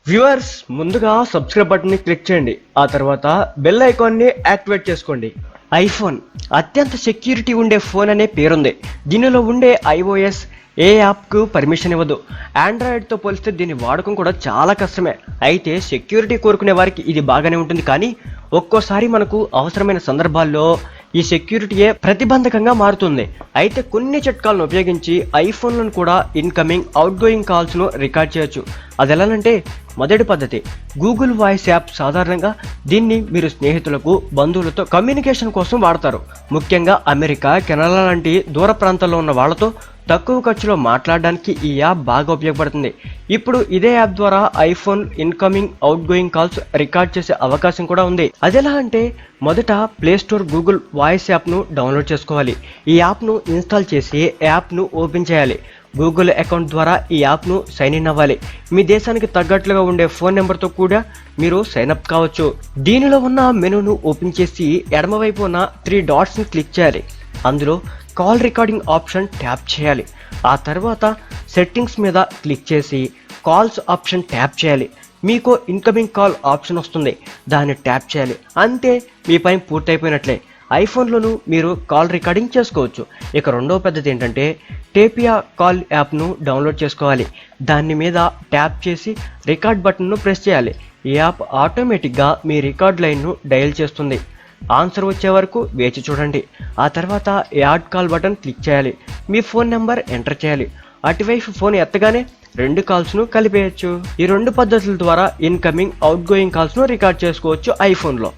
Viewers, ముందుగా subscribe button ని click చేయండి. ఆ తర్వాత బెల్ ఐకాన్ ని యాక్టివేట్ చేసుకోండి. ఐఫోన్ అత్యంత సెక్యూరిటీ ఉండే ఫోన్ అనే పేరుంది. దీనిలో ఉండే iOS ఏ యాప్కు పర్మిషన్ ఇవ్వదు. ఆండ్రాయిడ్తో పోలిస్తే దీని వాడకం కూడా చాలా కష్టమే. అయితే సెక్యూరిటీ కోరుకునే వారికి ఇది బాగానే ఉంటుంది, కానీ ఒక్కోసారి మనకు అవసరమైన సందర్భాల్లో ఈ సెక్యూరిటీయే ప్రతిబంధకంగా మారుతుంది. అయితే కొన్ని చిట్కాలను ఉపయోగించి ఐఫోన్లను కూడా ఇన్కమింగ్ అవుట్ గోయింగ్ కాల్స్ను రికార్డ్ చేయొచ్చు. అది ఎలానంటే, మొదటి పద్ధతి గూగుల్ వాయిస్ యాప్. సాధారణంగా దీన్ని మీరు స్నేహితులకు, బంధువులతో కమ్యూనికేషన్ కోసం వాడతారు. ముఖ్యంగా అమెరికా, కెనడా లాంటి దూర ప్రాంతాల్లో ఉన్న వాళ్ళతో తక్కువ ఖర్చులో మాట్లాడడానికి ఈ యాప్ బాగా ఉపయోగపడుతుంది. ఇప్పుడు ఇదే యాప్ ద్వారా iPhone incoming out going calls record చేసే అవకాశం కూడా ఉంది. అదెలా అంటే, మొదట ప్లే స్టోర్ గూగుల్ వాయిస్ యాప్ను డౌన్లోడ్ చేసుకోవాలి. ఈ యాప్ను ఇన్స్టాల్ చేసి యాప్ను ఓపెన్ చేయాలి. గూగుల్ అకౌంట్ ద్వారా ఈ యాప్ను సైన్ ఇన్ అవ్వాలి. మీ దేశానికి తగ్గట్లుగా ఉండే ఫోన్ నెంబర్తో కూడా మీరు సైన్ అప్ కావచ్చు. దీనిలో ఉన్న మెనూను ఓపెన్ చేసి ఎడమవైపు ఉన్న 3 డాట్స్ని క్లిక్ చేయాలి. అందులో కాల్ రికార్డింగ్ ఆప్షన్ ట్యాప్ చేయాలి. ఆ తర్వాత సెట్టింగ్స్ మీద క్లిక్ చేసి కాల్స్ ఆప్షన్ ట్యాప్ చేయాలి. మీకు ఇన్కమింగ్ కాల్ ఆప్షన్ వస్తుంది, దాన్ని ట్యాప్ చేయాలి. అంతే, మీ పని పూర్తయిపోయినట్లే. ఐఫోన్లోనూ మీరు కాల్ రికార్డింగ్ చేసుకోవచ్చు. ఇక రెండవ పద్ధతి ఏంటంటే, టేపియా కాల్ యాప్ను డౌన్లోడ్ చేసుకోవాలి. దాని మీద ట్యాప్ చేసి రికార్డ్ బటన్ను ప్రెస్ చేయాలి. ఈ యాప్ ఆటోమేటిక్గా మీ రికార్డ్ లైన్ను డయల్ చేస్తుంది. ఆన్సర్ వచ్చే వరకు వేచి చూడండి. ఆ తర్వాత యాడ్ కాల్ బటన్ క్లిక్ చేయాలి. మీ ఫోన్ నెంబర్ ఎంటర్ చేయాలి. అటువైపు ఫోన్ ఎత్తగానే 2 కాల్స్ను కలిపేయచ్చు. ఈ 2 పద్ధతుల ద్వారా ఇన్కమింగ్ అవుట్ గోయింగ్ కాల్స్ను రికార్డ్ చేసుకోవచ్చు ఐఫోన్లో.